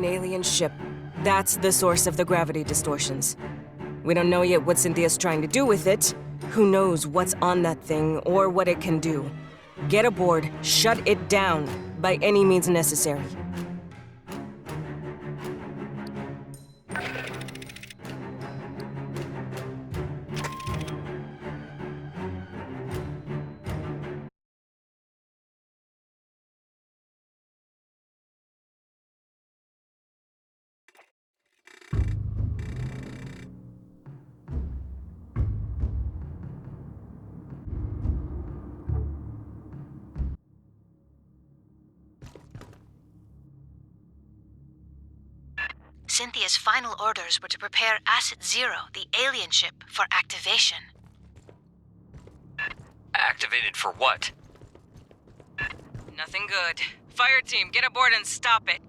an alien ship. That's the source of the gravity distortions. We don't know yet what Cynthia's trying to do with it. Who knows what's on that thing or what it can do. Get aboard, shut it down, by any means necessary. Cynthia's final orders were to prepare Asset Zero, the alien ship, for activation. Activated for what? Nothing good. Fireteam, get aboard and stop it.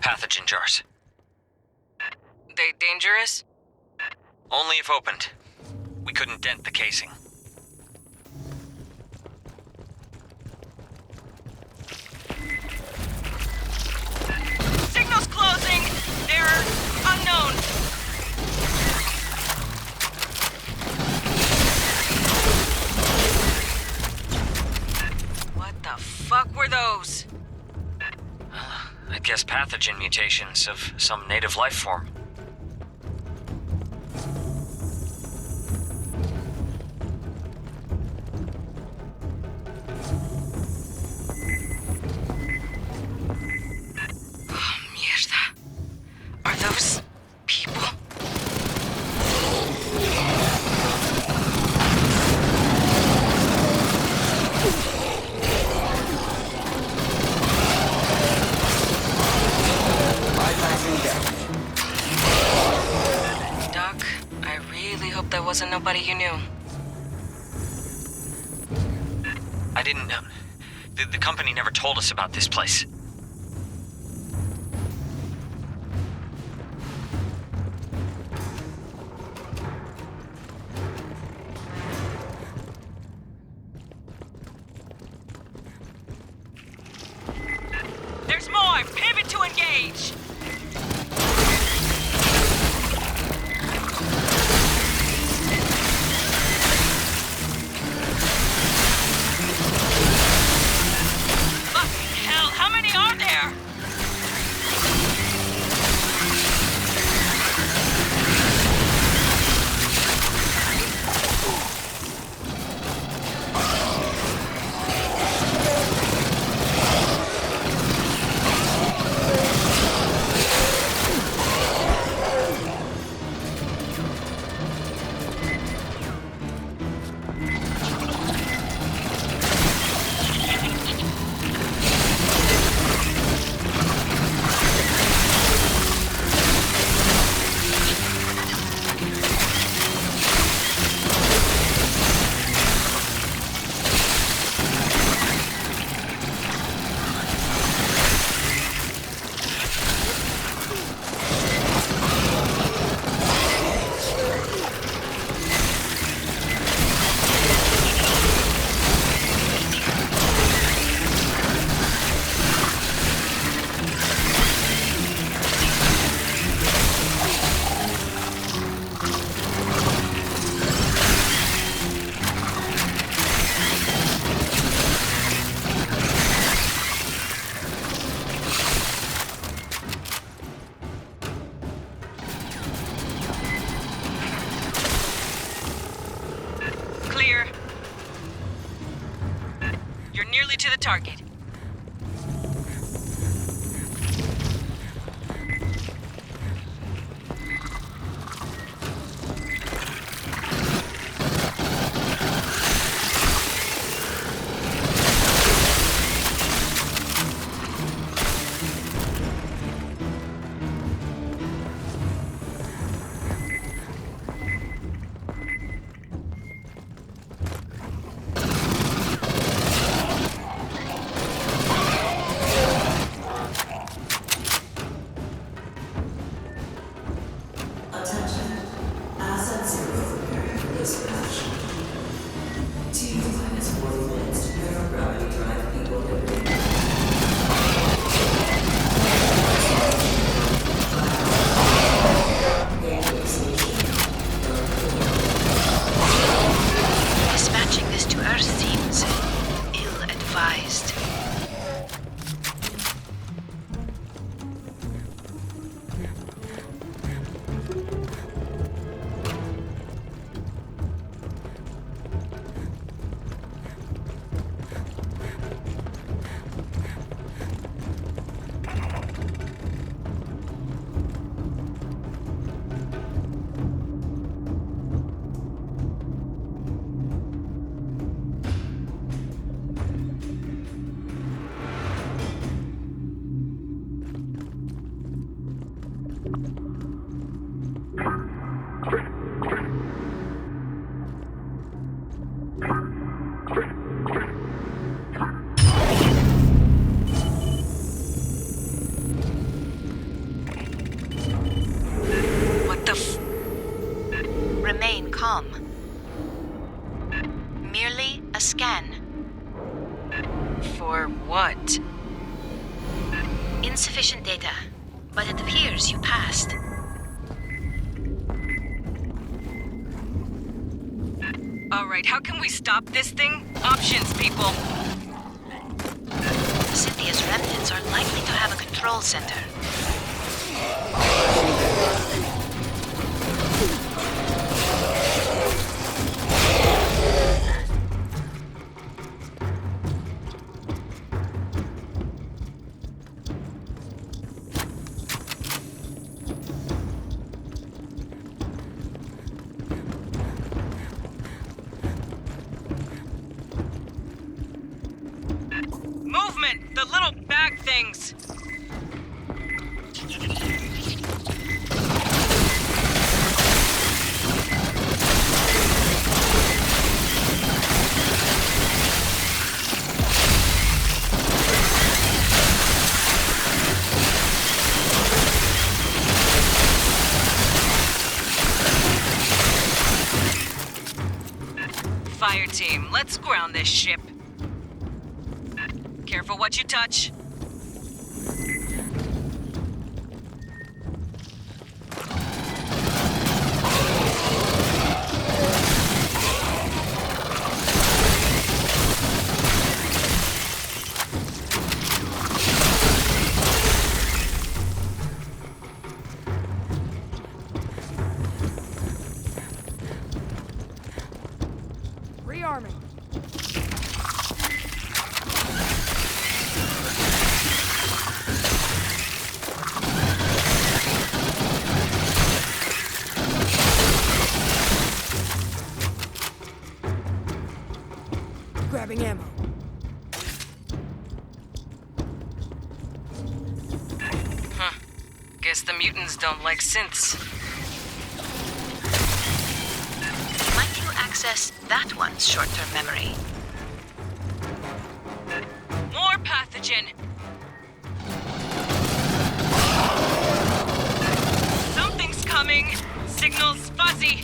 Pathogen jars. They dangerous? Only if opened. We couldn't dent the casing. Signal's closing! Error unknown! What the fuck were those? I guess pathogen mutations of some native life form. Are those people? Doc, I really hope that wasn't nobody you knew. I didn't know. The company never told us about this place. There's more! Pivot to engage! Fucking hell, how many are there? Clear. You're nearly to the target. What the f... Remain calm. Merely a scan. For what? Insufficient data, but it appears you passed. Alright, how can we stop this thing? Options, people! Cynthia's remnants are likely to have a control center. Movement! The little bag things! Fireteam, let's ground this ship. Careful what you touch. Rearming. Grabbing ammo. Guess the mutants don't like synths. Might you access that one's short-term memory? More pathogen! Something's coming! Signal's fuzzy!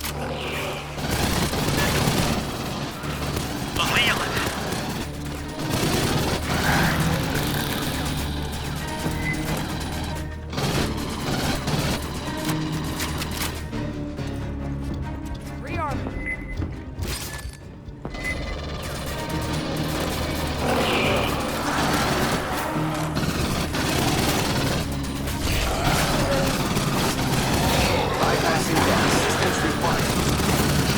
Rearming. Bypassing gas systems required.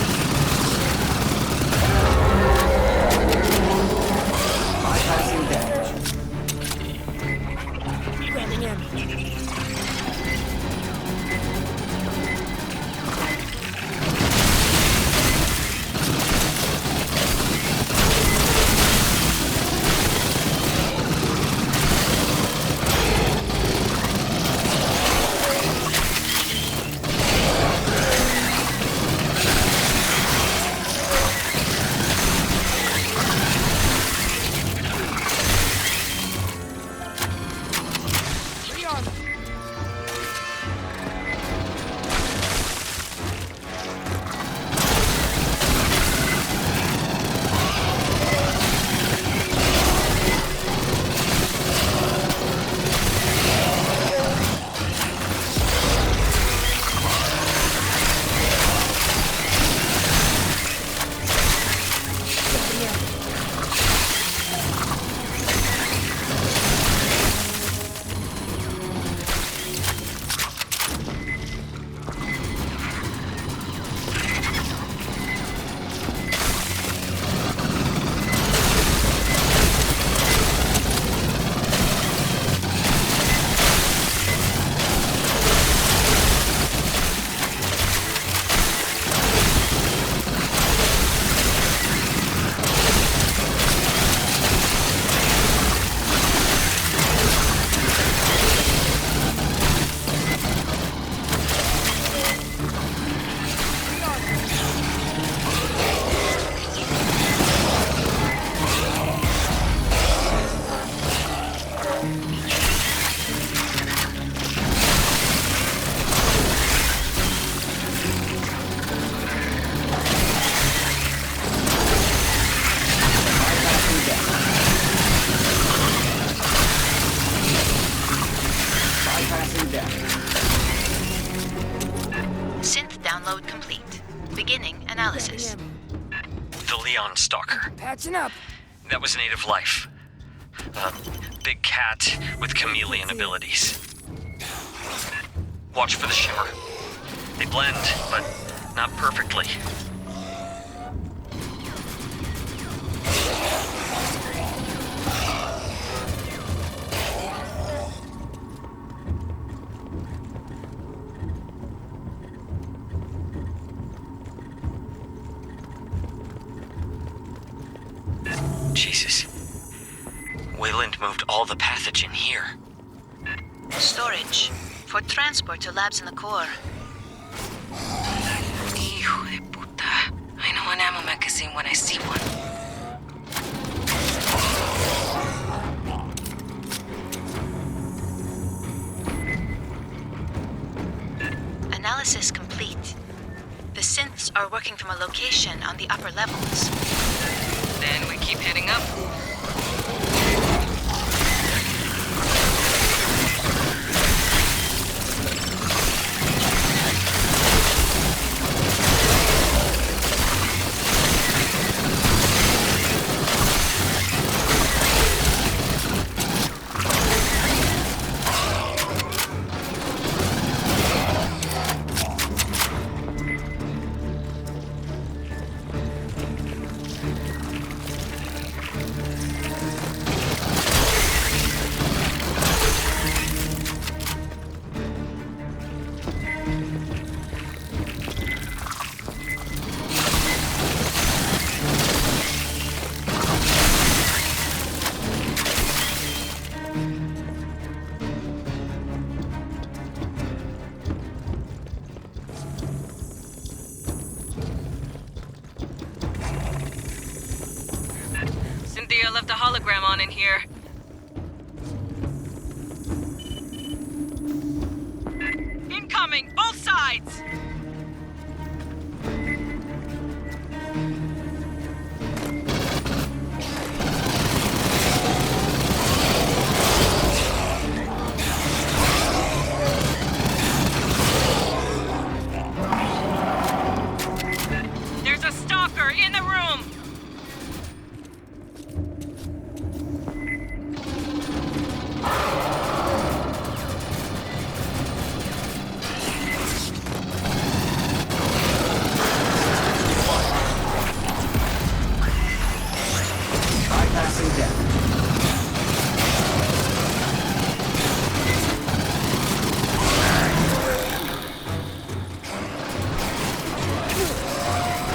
download complete. Beginning analysis. The Leon Stalker. Patching up. That was native life. A big cat with chameleon abilities. Watch for the shimmer. They blend, but not perfectly. Jesus. Wayland moved all the pathogen here. Storage. For transport to labs in the core. Hijo de puta. I know an ammo magazine when I see one. Analysis complete. The synths are working from a location on the upper levels. Then we keep heading up. Cynthia left a hologram on in here. Incoming! Both sides! There's a stalker in the room! Bypassing death.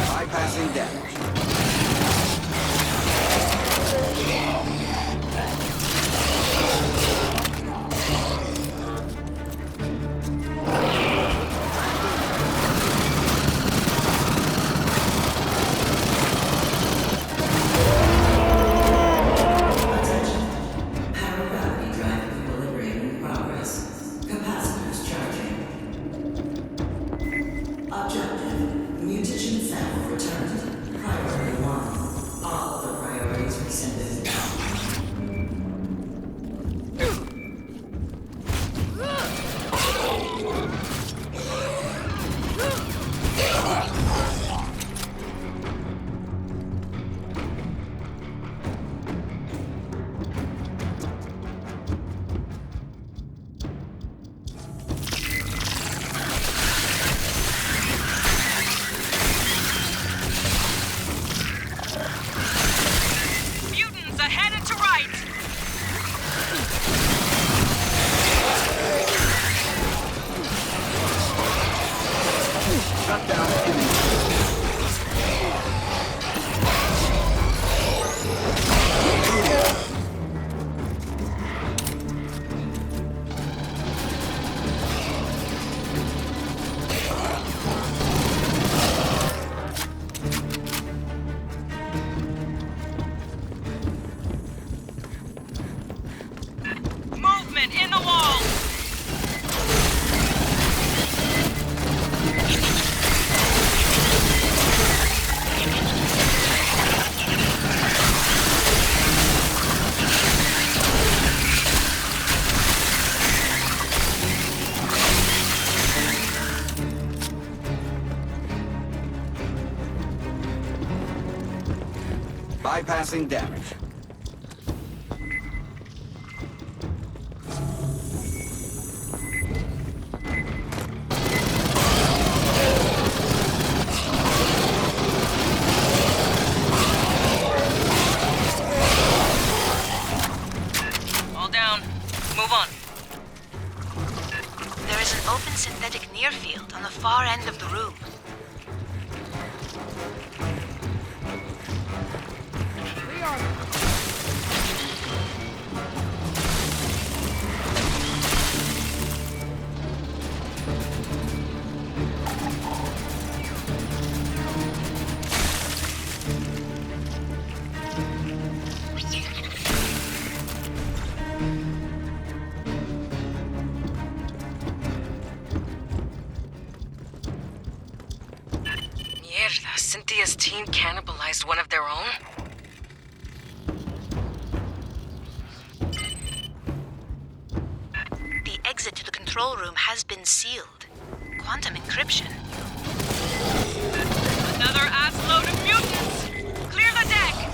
Bypassing death. Bypassing damage. All down. Move on. There is an open synthetic near field on the far end of the room. Rearming. Mierda, Cynthia's team cannibalized one of their own? The exit to the control room has been sealed. Quantum encryption. Another assload of mutants! Clear the deck!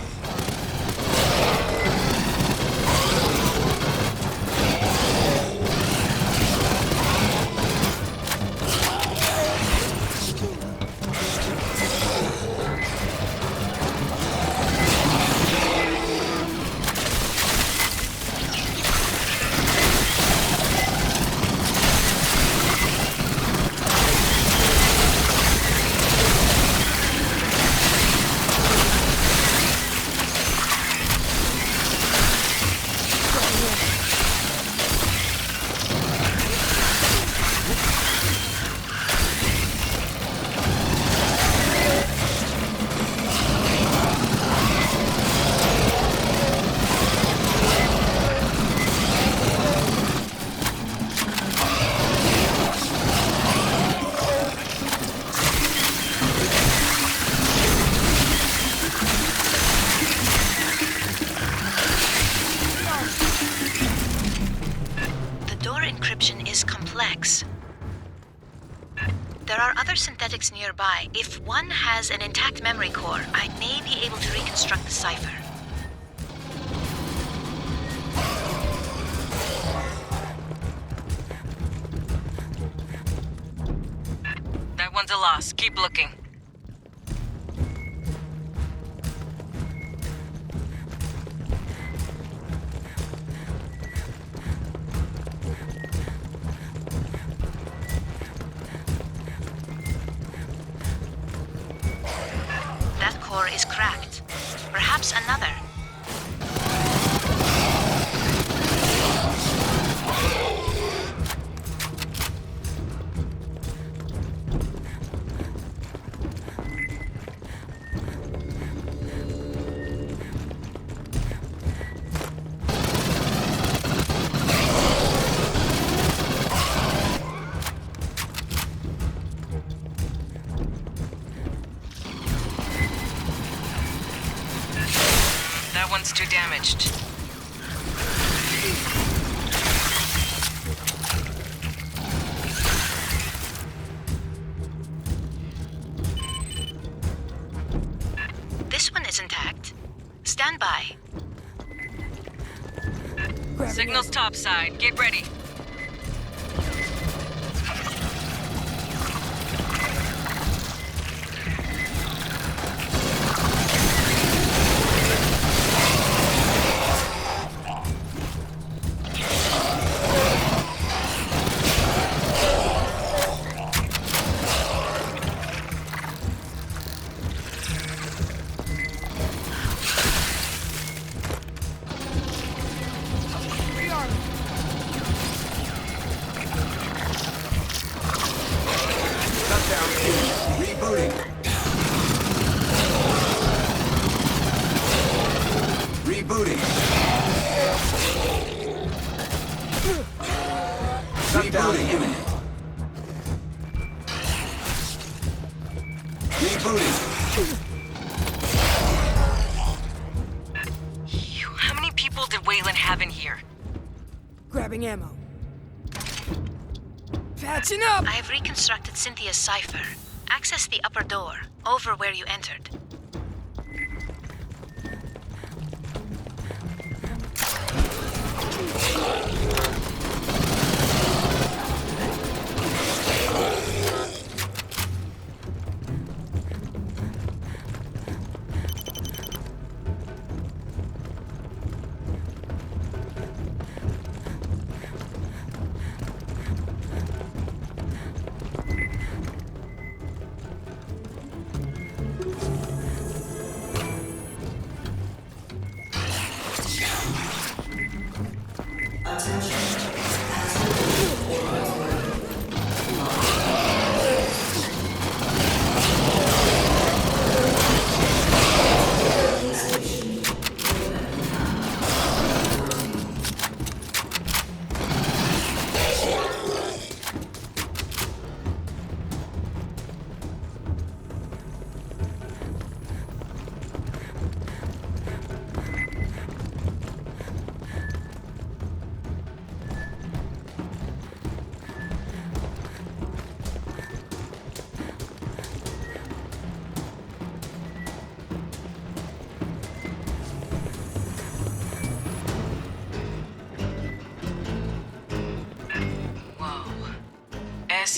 There are other synthetics nearby. If one has an intact memory core, I may be able to reconstruct the cipher. That one's a loss. Keep looking. That core is cracked. Perhaps another. That one's too damaged. This one is intact. Stand by. Signal's topside. Get ready. Shutdown key. Rebooting. Rebooting. Shutdown imminent. Rebooting. How many people did Wayland have in here? Grabbing ammo. Patching up! I have reconstructed Cynthia's cipher. Access the upper door, over where you entered.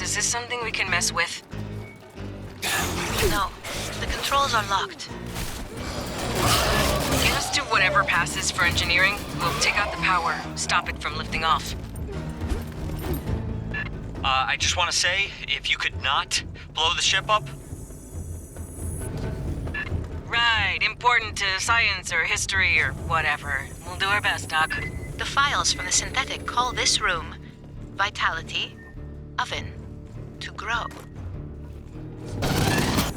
Is this something we can mess with? No, the controls are locked. Get us to whatever passes for engineering. We'll take out the power, stop it from lifting off. I just want to say, if you could not blow the ship up. Right, important to science or history or whatever. We'll do our best, Doc. The files from the synthetic call this room Vitality Oven to grow.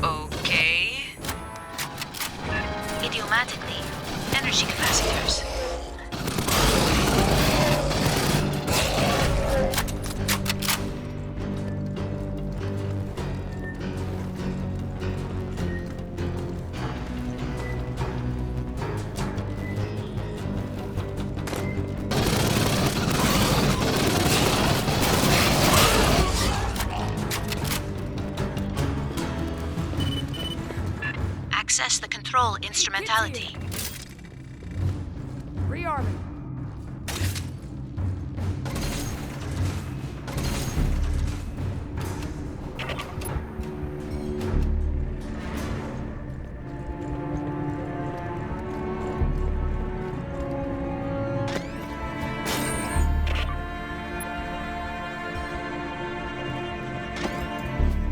Okay. Idiomatically, energy capacitors. Access the control instrumentality. Rearming.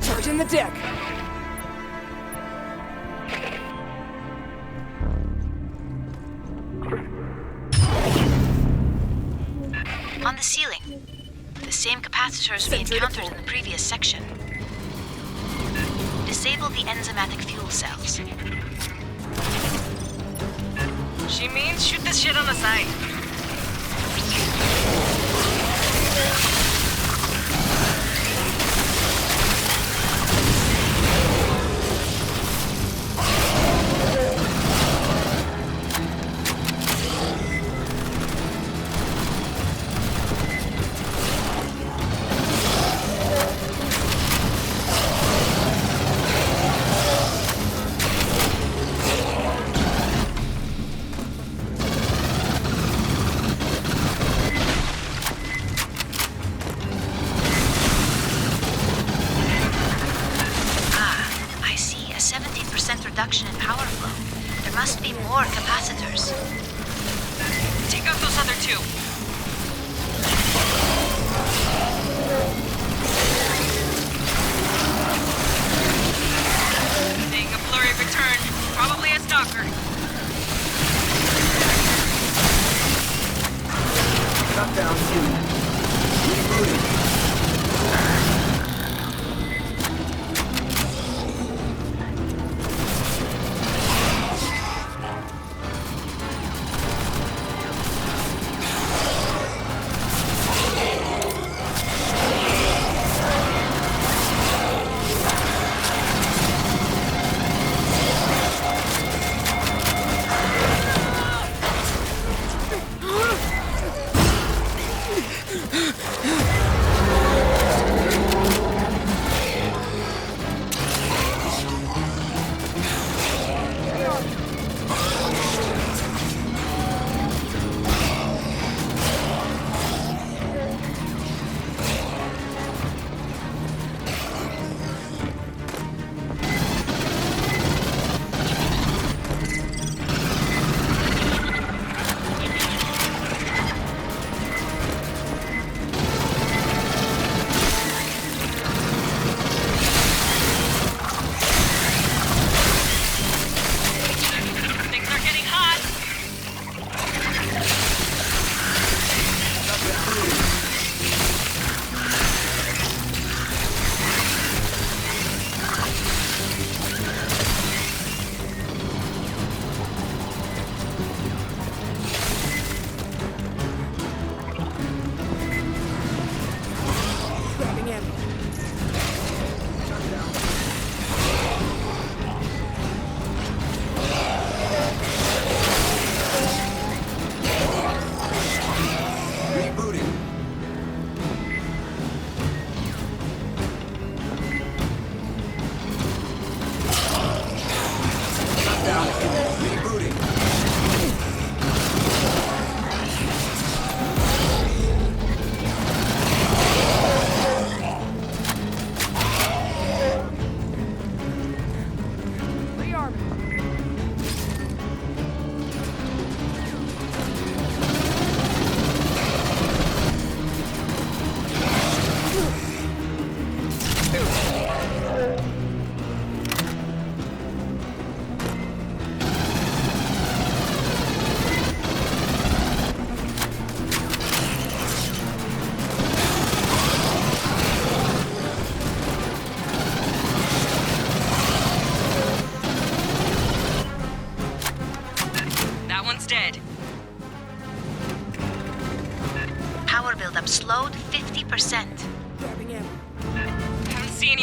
Charging the deck. On the ceiling, the same capacitors we encountered in the previous section. Disable the enzymatic fuel cells. She means shoot this shit on the side. Reduction in power flow. There must be more capacitors. Take out those other two. Seeing a blurry return. Probably a stalker. Shut down two. Rebooting.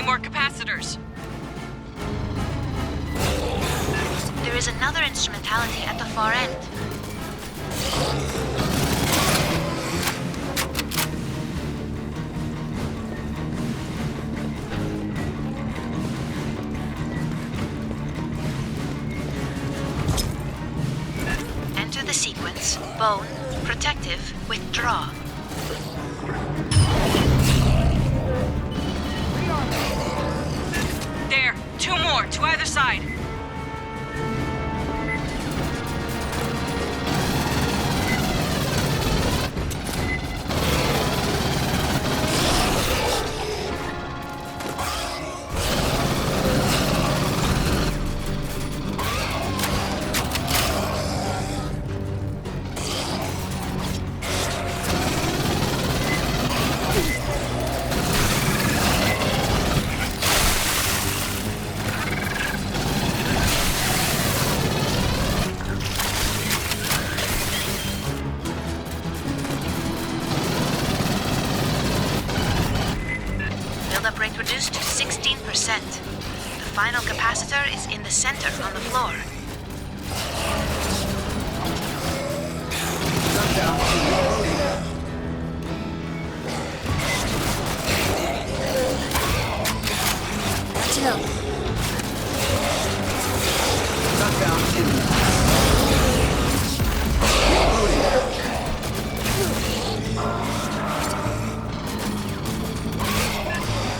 more capacitors. There is another instrumentality at the far end. Enter the sequence. Bone, protective, withdraw. There, 2 more, to either side. Buildup rate reduced to 16%. The final capacitor is in the center on the floor. Shut down two. Catching up. Shut down two.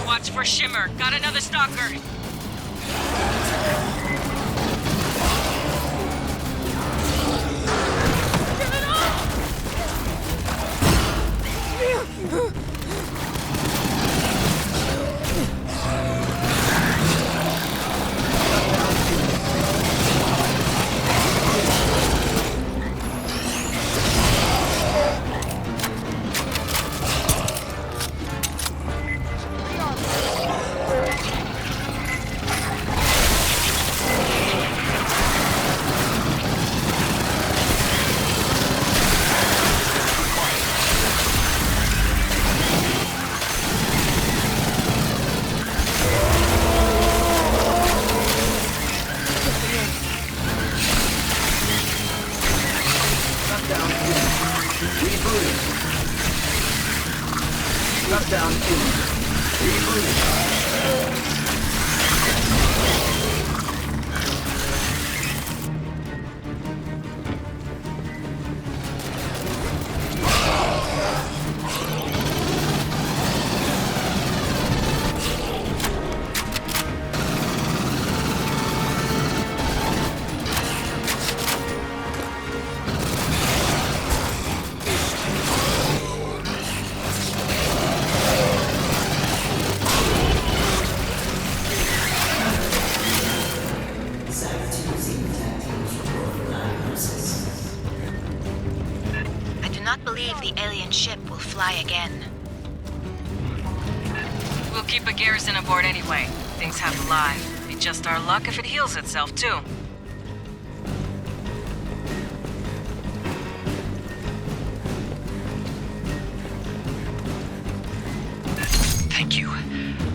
Watch for Shimmer. Got another stalker. Shut down two. Rebooting. I do not believe the alien ship will fly again. We'll keep a garrison aboard anyway. Things have live. Be just our luck if it heals itself, too. Thank you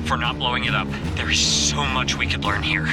for not blowing it up. There is so much we could learn here.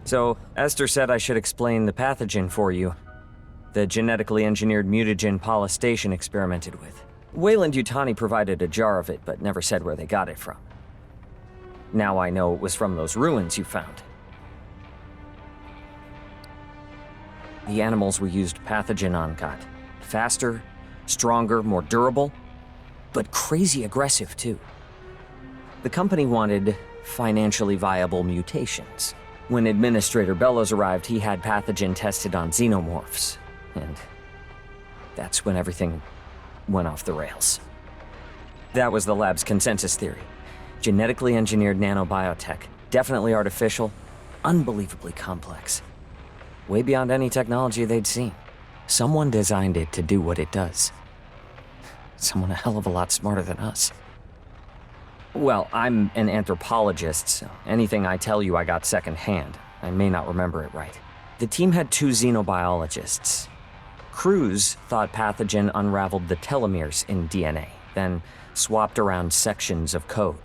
So, Esther said I should explain the pathogen for you. The genetically engineered mutagen Paula Station experimented with. Wayland Yutani provided a jar of it, but never said where they got it from. Now I know it was from those ruins you found. The animals we used pathogen on got faster, stronger, more durable, but crazy aggressive too. The company wanted financially viable mutations. When Administrator Bellows arrived, he had pathogen tested on xenomorphs. And that's when everything went off the rails. That was the lab's consensus theory. Genetically engineered nanobiotech, definitely artificial, unbelievably complex. Way beyond any technology they'd seen. Someone designed it to do what it does. Someone a hell of a lot smarter than us. Well, I'm an anthropologist, so anything I tell you I got secondhand. I may not remember it right. The team had 2 xenobiologists. Cruz thought pathogen unraveled the telomeres in DNA, then swapped around sections of code.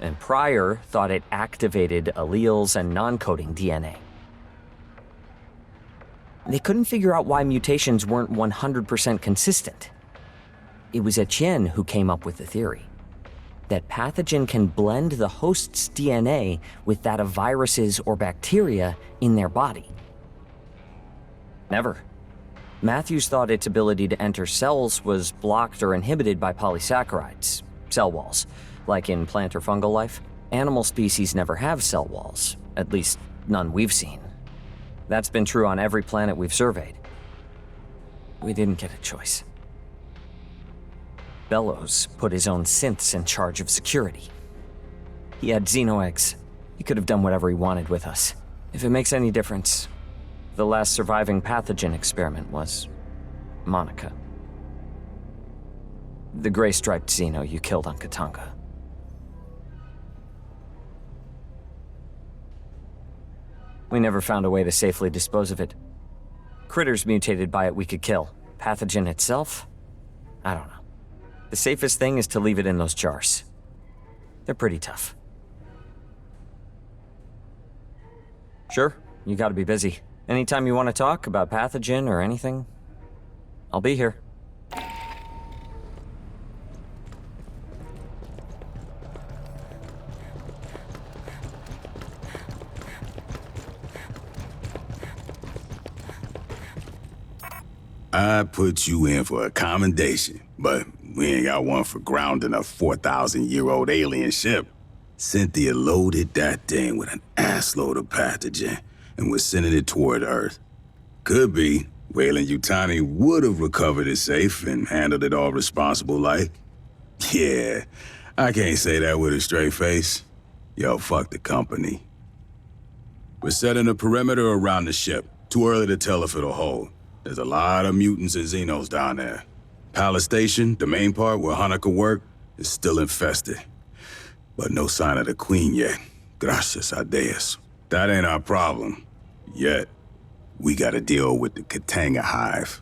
And Pryor thought it activated alleles and non-coding DNA. They couldn't figure out why mutations weren't 100% consistent. It was Etienne who came up with the theory that pathogen can blend the host's DNA with that of viruses or bacteria in their body. Never. Matthews thought its ability to enter cells was blocked or inhibited by polysaccharides, cell walls, like in plant or fungal life. Animal species never have cell walls, at least none we've seen. That's been true on every planet we've surveyed. We didn't get a choice. Bellows put his own synths in charge of security. He had xenoeggs. He could have done whatever he wanted with us. If it makes any difference, the last surviving pathogen experiment was Monica. The gray-striped xeno you killed on Katanga. We never found a way to safely dispose of it. Critters mutated by it we could kill. Pathogen itself? I don't know. The safest thing is to leave it in those jars. They're pretty tough. Sure, you gotta be busy. Anytime you want to talk about pathogen or anything, I'll be here. I put you in for a commendation, but we ain't got one for grounding a 4,000-year-old alien ship. Cynthia loaded that thing with an assload of pathogen and was sending it toward Earth. Could be Weyland-Yutani would have recovered it safe and handled it all responsible like. Yeah, I can't say that with a straight face. Yo, fuck the company. We're setting a perimeter around the ship. Too early to tell if it'll hold. There's a lot of mutants and xenos down there. Palace Station, the main part where Hanukkah worked, is still infested. But no sign of the Queen yet. Gracias a Dios. That ain't our problem. Yet. We gotta deal with the Katanga hive.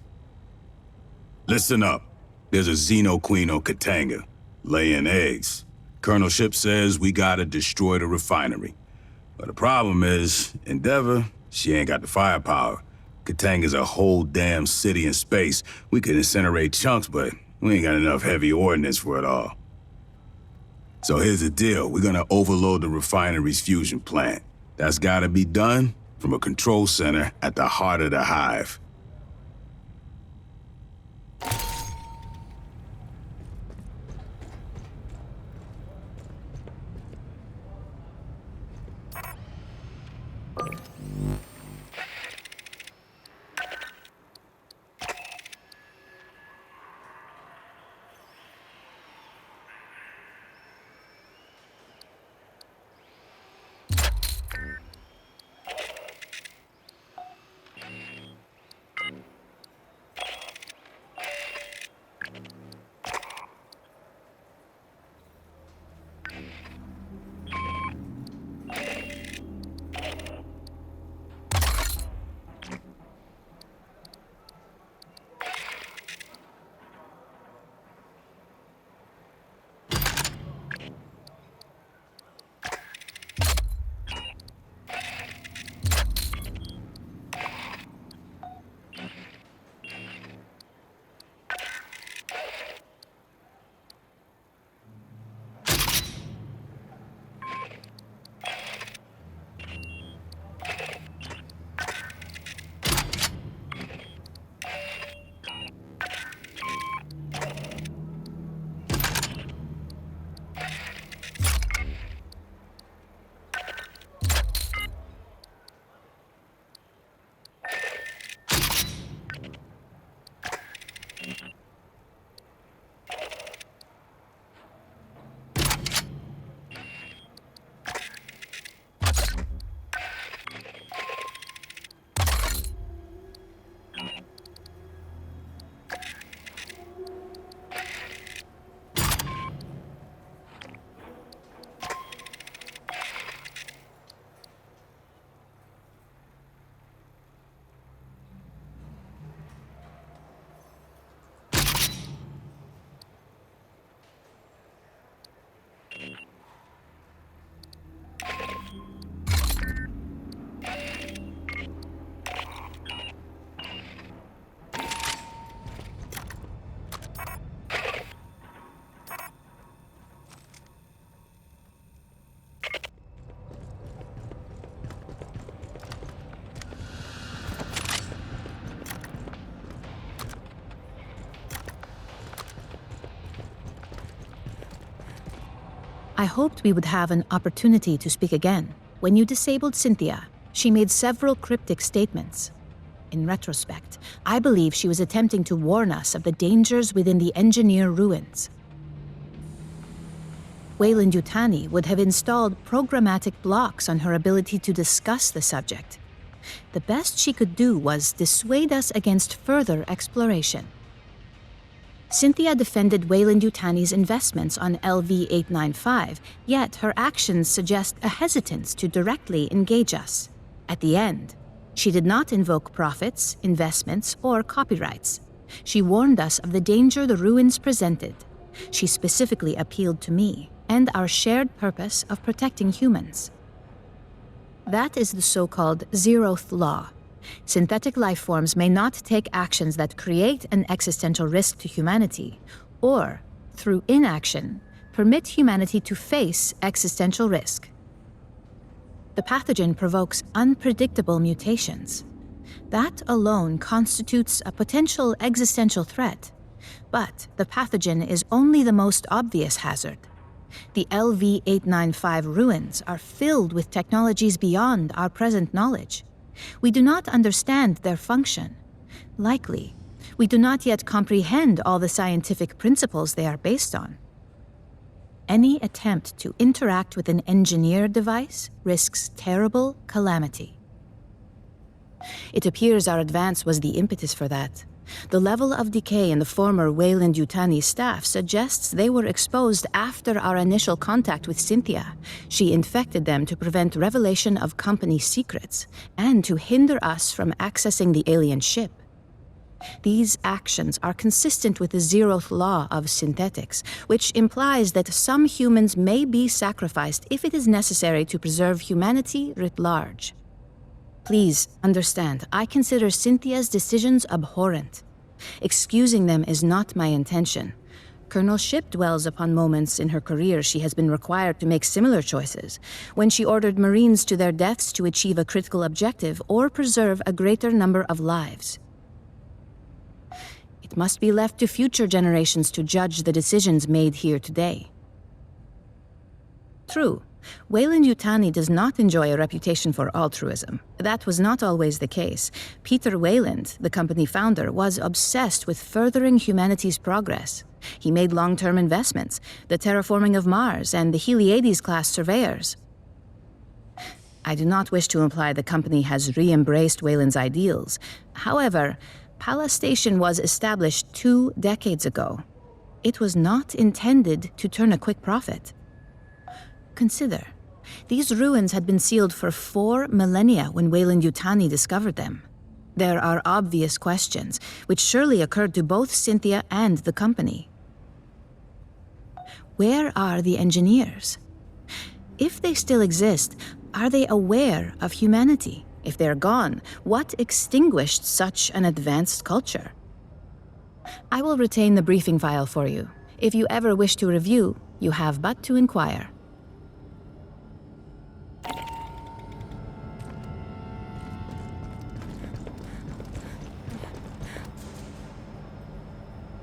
Listen up. There's a Xeno Queen on Katanga, laying eggs. Colonel Ship says we gotta destroy the refinery. But the problem is, Endeavor, she ain't got the firepower. Katanga's a whole damn city in space. We could incinerate chunks, but we ain't got enough heavy ordnance for it all. So here's the deal. We're gonna overload the refinery's fusion plant. That's gotta be done from a control center at the heart of the hive. I hoped we would have an opportunity to speak again. When you disabled Cynthia, she made several cryptic statements. In retrospect, I believe she was attempting to warn us of the dangers within the engineer ruins. Weyland-Yutani would have installed programmatic blocks on her ability to discuss the subject. The best she could do was dissuade us against further exploration. Cynthia defended Weyland-Yutani's investments on LV-895, yet her actions suggest a hesitance to directly engage us. At the end, she did not invoke profits, investments, or copyrights. She warned us of the danger the ruins presented. She specifically appealed to me and our shared purpose of protecting humans. That is the so-called zeroth law. Synthetic life forms may not take actions that create an existential risk to humanity, or, through inaction, permit humanity to face existential risk. The pathogen provokes unpredictable mutations. That alone constitutes a potential existential threat. But the pathogen is only the most obvious hazard. The LV-895 ruins are filled with technologies beyond our present knowledge. We do not understand their function. Likely, we do not yet comprehend all the scientific principles they are based on. Any attempt to interact with an engineered device risks terrible calamity. It appears our advance was the impetus for that. The level of decay in the former Weyland-Yutani staff suggests they were exposed after our initial contact with Cynthia. She infected them to prevent revelation of company secrets and to hinder us from accessing the alien ship. These actions are consistent with the zeroth law of synthetics, which implies that some humans may be sacrificed if it is necessary to preserve humanity writ large. Please understand, I consider Cynthia's decisions abhorrent. Excusing them is not my intention. Colonel Shipp dwells upon moments in her career she has been required to make similar choices, when she ordered Marines to their deaths to achieve a critical objective or preserve a greater number of lives. It must be left to future generations to judge the decisions made here today. True. Weyland-Yutani does not enjoy a reputation for altruism. That was not always the case. Peter Weyland, the company founder, was obsessed with furthering humanity's progress. He made long-term investments, the terraforming of Mars and the Heliades-class surveyors. I do not wish to imply the company has re-embraced Weyland's ideals. However, Pala Station was established 2 decades ago. It was not intended to turn a quick profit. Consider, these ruins had been sealed for 4 millennia when Weyland-Yutani discovered them. There are obvious questions, which surely occurred to both Cynthia and the company. Where are the engineers? If they still exist, are they aware of humanity? If they're gone, what extinguished such an advanced culture? I will retain the briefing file for you. If you ever wish to review, you have but to inquire.